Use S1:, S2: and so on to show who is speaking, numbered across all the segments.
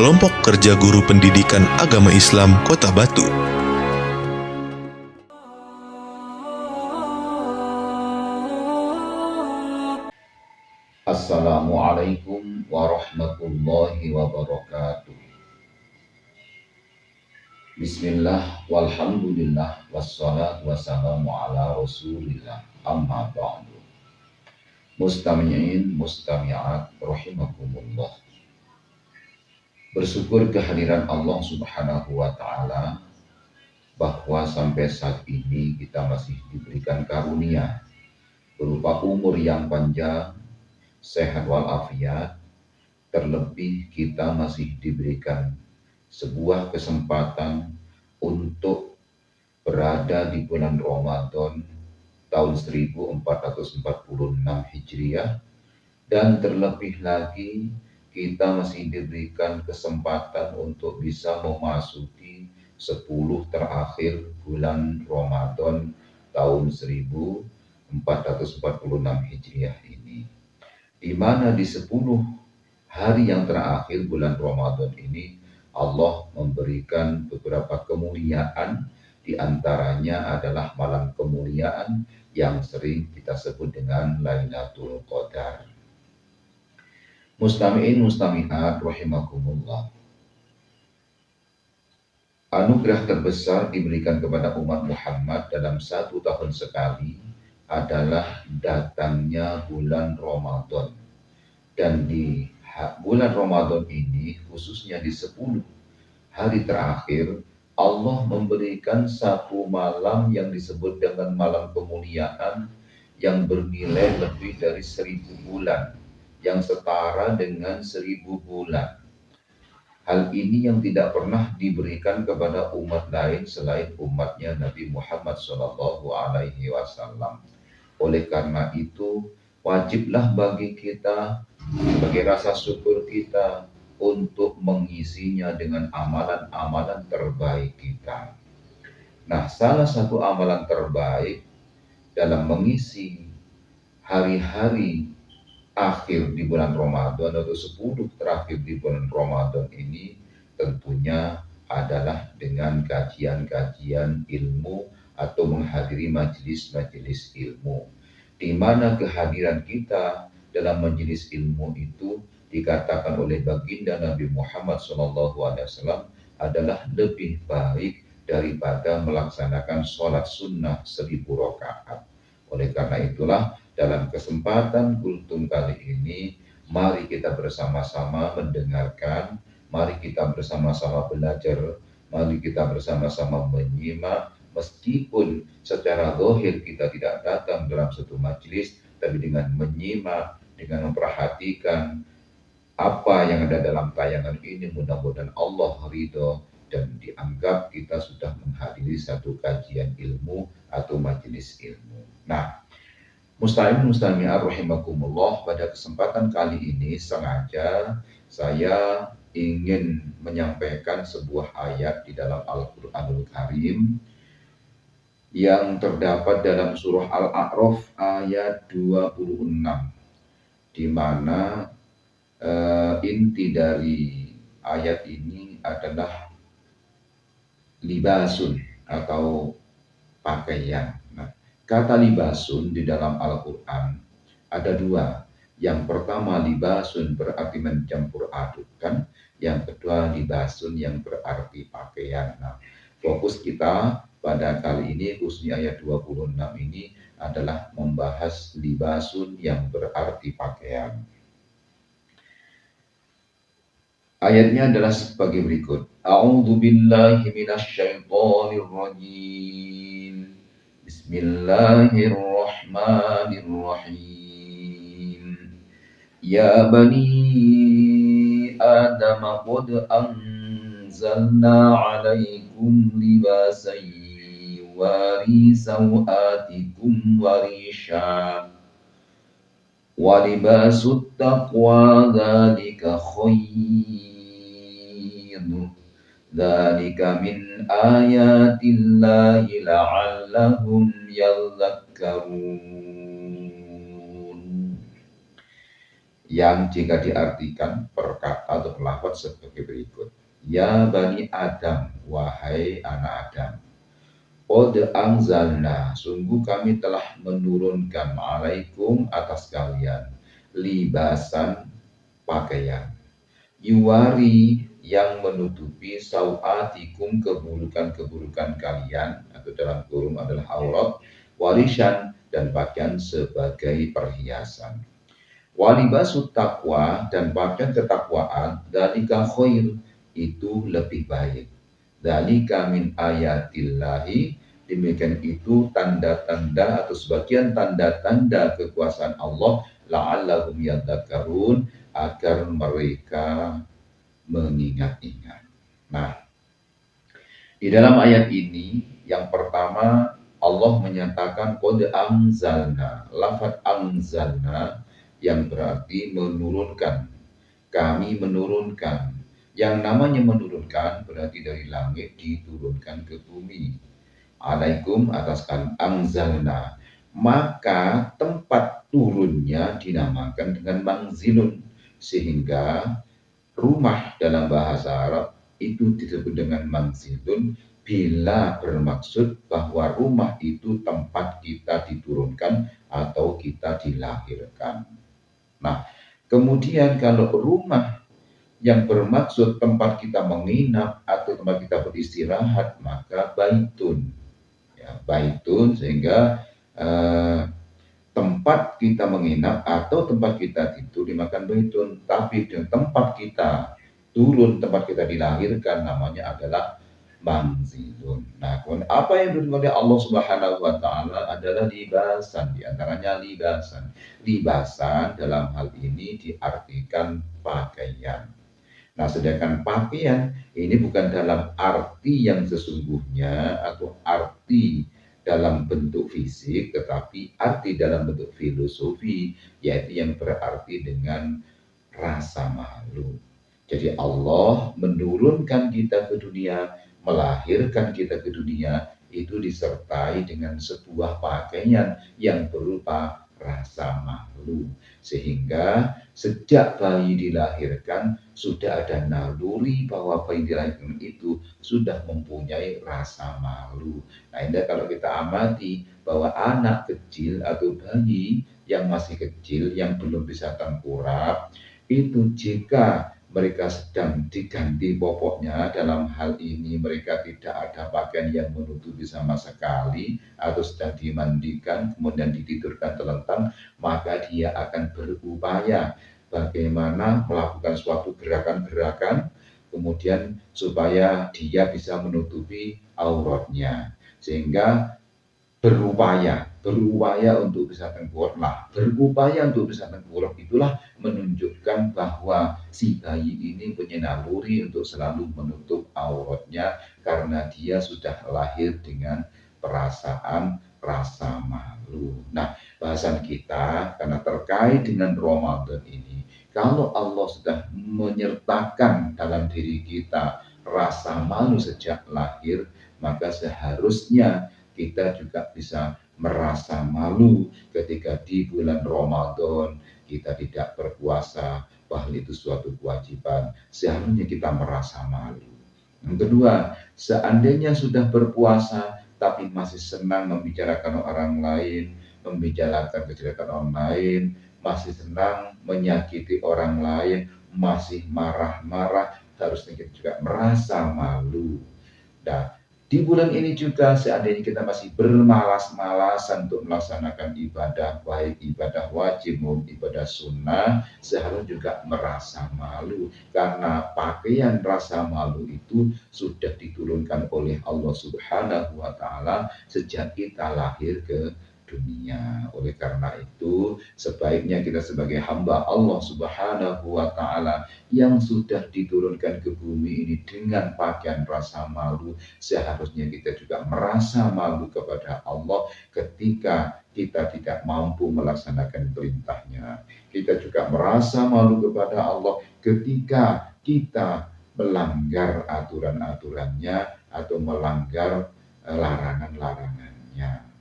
S1: Kelompok Kerja Guru Pendidikan Agama Islam Kota Batu.
S2: Assalamualaikum warahmatullahi wabarakatuh. Bismillah walhamdulillah wassalatu wassalamu ala rasulillah amma ba'du. Mustami'in mustami'at rahimakumullah. Bersyukur kehadiran Allah subhanahu wa ta'ala bahwa sampai saat ini kita masih diberikan karunia berupa umur yang panjang, sehat walafiat, terlebih kita masih diberikan sebuah kesempatan untuk berada di bulan Ramadan tahun 1446 Hijriah, dan terlebih lagi kita masih diberikan kesempatan untuk bisa memasuki 10 terakhir bulan Ramadan tahun 1446 Hijriah ini, di mana di 10 hari yang terakhir bulan Ramadan ini Allah memberikan beberapa kemuliaan, di antaranya adalah malam kemuliaan yang sering kita sebut dengan Lailatul Qadar. Mustami'in mustami'at rahimakumullah. Anugerah terbesar diberikan kepada umat Muhammad dalam 1 tahun sekali adalah datangnya bulan Ramadan. Dan di bulan Ramadan ini, khususnya di 10 hari terakhir, Allah memberikan satu malam yang disebut dengan malam kemuliaan yang bernilai lebih dari 1000 bulan, yang setara dengan 1000 bulan. Hal ini yang tidak pernah diberikan kepada umat lain selain umatnya Nabi Muhammad SAW. Oleh karena itu, wajiblah bagi kita, sebagai rasa syukur kita, untuk mengisinya dengan amalan-amalan terbaik kita. Nah, salah satu amalan terbaik dalam mengisi hari-hari akhir di bulan Ramadan atau 10 terakhir di bulan Ramadan ini tentunya adalah dengan kajian-kajian ilmu atau menghadiri majelis-majelis ilmu, di mana kehadiran kita dalam majelis ilmu itu dikatakan oleh baginda Nabi Muhammad SAW adalah lebih baik daripada melaksanakan sholat sunnah 1000 rakaat. Oleh karena itulah, dalam kesempatan kultum kali ini, mari kita bersama-sama mendengarkan, mari kita bersama-sama belajar, mari kita bersama-sama menyimak, meskipun secara zahir kita tidak datang dalam satu majelis, tapi dengan menyimak, dengan memperhatikan apa yang ada dalam tayangan ini, mudah-mudahan Allah ridho dan dianggap kita sudah menghadiri satu kajian ilmu atau majelis ilmu. Nah, Mustami'in mustami'at rahimakumullah, pada kesempatan kali ini sengaja saya ingin menyampaikan sebuah ayat di dalam Al-Qur'anul Karim yang terdapat dalam surah Al-A'raf ayat 26, di mana inti dari ayat ini adalah libasun atau pakaian. Kata libasun di dalam Al-Quran ada dua. Yang pertama, libasun berarti mencampur adukkan. Yang kedua, libasun yang berarti pakaian. Nah, fokus kita pada kali ini, khususnya ayat 26 ini, adalah membahas libasun yang berarti pakaian. Ayatnya adalah sebagai berikut. A'udzu billahi minasyaitonir rajim. Bismillahirrahmanirrahim. Ya bani Adam qad anzalna 'alaikum libasan yuwari sawatikum wa risha wa libasut taqwa dzalika khair. Dzalika min ayatillahi la'allahum yadhakkarun. yang jika diartikan per kata atau lafaz sebagai berikut. Ya Bani Adam, wahai anak Adam. Qad anzalna, sungguh kami telah menurunkan alaikum atas kalian libasan pakaian. Yuwari, yang menutupi sauatikum, keburukan-keburukan kalian, atau dalam kurung adalah aurat, warisan, dan pakaian sebagai perhiasan. Walibasut taqwa, dan pakaian ketakwaan, dalika khair, itu lebih baik. Dalika min ayatillahi, demikian itu tanda-tanda atau sebagian tanda-tanda kekuasaan Allah, la'allahum yadzakarun, agar mereka mengingat-ingat. Nah, di dalam ayat ini yang pertama Allah menyatakan qad anzalna. Lafaz anzalna yang berarti menurunkan. Kami menurunkan. Yang namanya menurunkan berarti dari langit diturunkan ke bumi. Alaikum, atas kalian, anzalna. Maka tempat turunnya dinamakan dengan manzilun, sehingga rumah dalam bahasa Arab itu disebut dengan manzilun bila bermaksud bahwa rumah itu tempat kita diturunkan atau kita dilahirkan. Nah, kemudian kalau rumah yang bermaksud tempat kita menginap atau tempat kita beristirahat, maka baitun. Ya, baitun, sehingga tempat kita menginap atau tempat kita tidur dimakan baitun. Tapi dengan tempat kita turun, tempat kita dilahirkan, namanya adalah manzilun. Nah, apa yang diberikan oleh Allah Subhanahu wa taala adalah libasan, diantaranya libasan. Libasan dalam hal ini diartikan pakaian. Nah, sedangkan pakaian ini bukan dalam arti yang sesungguhnya atau arti dalam bentuk fisik, tetapi arti dalam bentuk filosofi, yaitu yang berarti dengan rasa malu. Jadi Allah menurunkan kita ke dunia, melahirkan kita ke dunia, itu disertai dengan sebuah pakaian yang berupa rasa malu. Sehingga sejak bayi dilahirkan sudah ada naluri bahwa bayi dilahirkan itu sudah mempunyai rasa malu. Nah, ini kalau kita amati bahwa anak kecil atau bayi yang masih kecil yang belum bisa tengkurap itu, jika mereka sedang diganti popoknya, dalam hal ini mereka tidak ada pakaian yang menutupi sama sekali, atau sedang dimandikan kemudian ditidurkan telentang, maka dia akan berupaya bagaimana melakukan suatu gerakan-gerakan kemudian supaya dia bisa menutupi auratnya, sehingga berupaya untuk bisa tengkurap. Nah, berupaya untuk bisa tengkurap itulah menunjukkan bahwa si bayi ini punya naluri untuk selalu menutup auratnya karena dia sudah lahir dengan perasaan rasa malu. Nah, bahasan kita karena terkait dengan Ramadan ini, kalau Allah sudah menyertakan dalam diri kita rasa malu sejak lahir, maka seharusnya kita juga bisa merasa malu ketika di bulan Ramadan kita tidak berpuasa, bahwa itu suatu kewajiban. Seharusnya kita merasa malu. Yang kedua, seandainya sudah berpuasa tapi masih senang membicarakan orang lain, membicarakan kejelekan orang lain, masih senang menyakiti orang lain, masih marah-marah, seharusnya kita juga merasa malu. Dan di bulan ini juga seandainya kita masih bermalas-malasan untuk melaksanakan ibadah, baik ibadah wajib maupun ibadah sunnah, seharusnya juga merasa malu. Karena pakaian rasa malu itu sudah diturunkan oleh Allah Subhanahu wa taala sejak kita lahir ke dunia. Oleh karena itu, sebaiknya kita sebagai hamba Allah Subhanahu wa taala yang sudah diturunkan ke bumi ini dengan pakaian rasa malu, seharusnya kita juga merasa malu kepada Allah ketika kita tidak mampu melaksanakan perintahnya. Kita juga merasa malu kepada Allah ketika kita melanggar aturan-aturannya atau melanggar larangan-larangannya.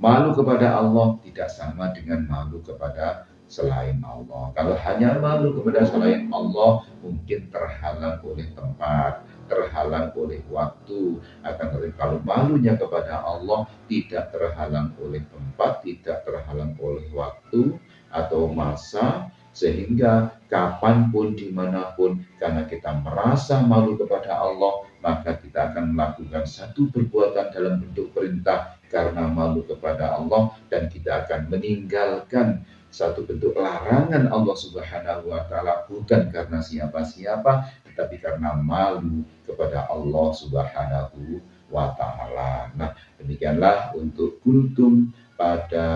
S2: Malu kepada Allah tidak sama dengan malu kepada selain Allah. Kalau hanya malu kepada selain Allah, mungkin terhalang oleh tempat, terhalang oleh waktu. Akan tetapi kalau malunya kepada Allah tidak terhalang oleh tempat, tidak terhalang oleh waktu atau masa, sehingga kapanpun, dimanapun, karena kita merasa malu kepada Allah, maka kita akan melakukan satu perbuatan dalam bentuk perintah karena malu kepada Allah, dan kita akan meninggalkan satu bentuk larangan Allah Subhanahu wa Ta'ala, bukan karena siapa-siapa, tetapi karena malu kepada Allah Subhanahu wa Ta'ala. Nah, demikianlah untuk kultum pada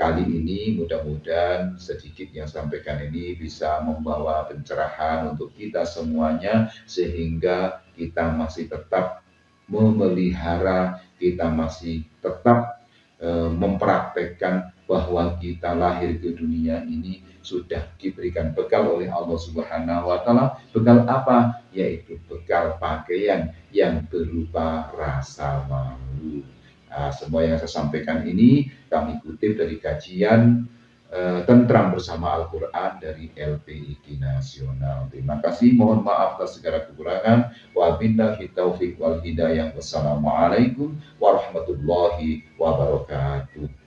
S2: kali ini. Mudah-mudahan sedikit yang sampaikan ini bisa membawa pencerahan untuk kita semuanya, sehingga kita masih tetap memelihara, kita masih tetap mempraktekkan bahwa kita lahir ke dunia ini sudah diberikan bekal oleh Allah Subhanahu wa Ta'ala. Bekal apa? Yaitu bekal pakaian yang berupa rasa malu. Nah, semua yang saya sampaikan ini kami kutip dari kajian Tentram Bersama Al-Quran dari LPIK Nasional. Terima kasih, mohon maaf atas segala kekurangan. Wabillahi taufiq wal hidayah. Wassalamualaikum warahmatullahi wabarakatuh.